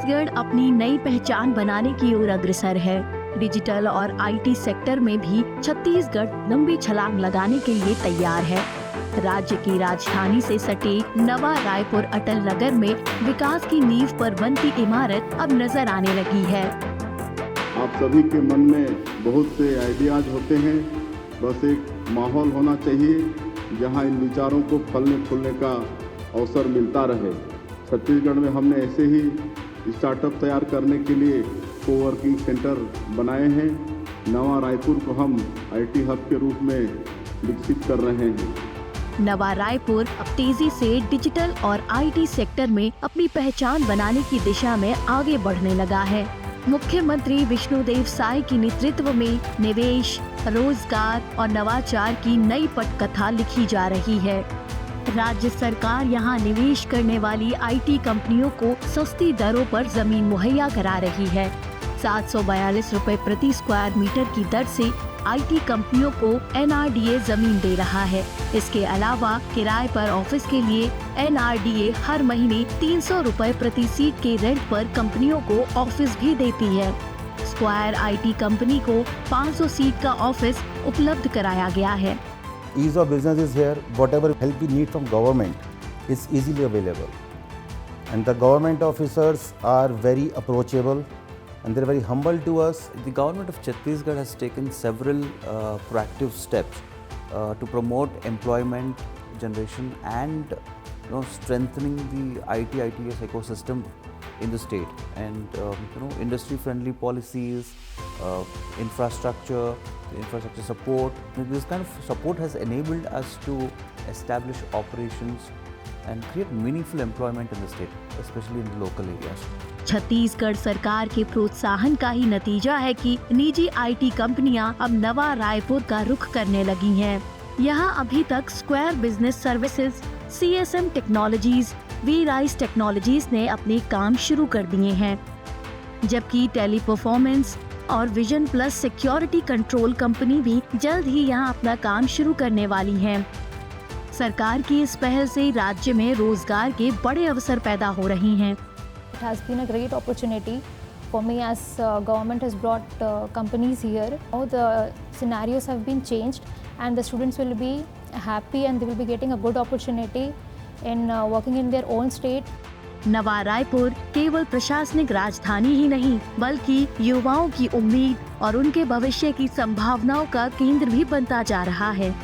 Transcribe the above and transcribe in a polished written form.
छत्तीसगढ़ अपनी नई पहचान बनाने की ओर अग्रसर है। डिजिटल और आईटी सेक्टर में भी छत्तीसगढ़ लंबी छलांग लगाने के लिए तैयार है। राज्य की राजधानी से सटे नवा रायपुर अटल नगर में विकास की नींव पर बनती इमारत अब नजर आने लगी है। आप सभी के मन में बहुत से आइडियाज होते हैं, बस एक माहौल होना चाहिए जहां इन विचारों को फलने फूलने का अवसर मिलता रहे। छत्तीसगढ़ में हमने ऐसे ही स्टार्टअप तैयार करने के लिए कोवर्किंग सेंटर बनाए हैं। नवा रायपुर को हम आईटी हब के रूप में विकसित कर रहे हैं। नवा रायपुर अब तेजी से डिजिटल और आईटी सेक्टर में अपनी पहचान बनाने की दिशा में आगे बढ़ने लगा है। मुख्यमंत्री विष्णुदेव साय के नेतृत्व में निवेश, रोजगार और नवाचार की नई पटकथा लिखी जा रही है। राज्य सरकार यहां निवेश करने वाली आईटी कंपनियों को सस्ती दरों पर जमीन मुहैया करा रही है। 742 रुपए प्रति स्क्वायर मीटर की दर से आईटी कंपनियों को एनआरडीए जमीन दे रहा है। इसके अलावा किराए पर ऑफिस के लिए एनआरडीए हर महीने 300 रुपए प्रति सीट के रेंट पर कंपनियों को ऑफिस भी देती है। स्क्वायर आईटी कंपनी को 500 सीट का ऑफिस उपलब्ध कराया गया है। Ease of business is here. Whatever help we need from government is easily available, and the government officers are very approachable and they're very humble to us. The government of Chhattisgarh has taken several proactive steps to promote employment generation and strengthening the ITS ecosystem in the state, and industry friendly policies, infrastructure support. This kind of support has enabled us to establish operations and create meaningful employment in the state, especially in the local areas. Chhattisgarh सरकार के प्रोत्साहन का ही नतीजा है कि निजी IT कंपनियां अब नवा रायपुर का रुख करने लगी हैं। यहां अभी तक square business services, CSM technologies, V-Rise technologies ने अपने काम शुरू कर दिए हैं, जबकि टेली परफॉर्मेंस और vision plus security control company भी जल्द ही यहां अपना काम शुरू करने वाली है। सरकार की इस पहल से राज्य में रोजगार के बड़े अवसर पैदा हो रहे हैं। It has been a great opportunity for me as government has brought companies here. Now the scenarios have been changed and the students will be happy and they will be getting a good opportunity in working in their own state. नवा रायपुर केवल प्रशासनिक राजधानी ही नहीं, बल्कि युवाओं की उम्मीद और उनके भविष्य की संभावनाओं का केंद्र भी बनता जा रहा है।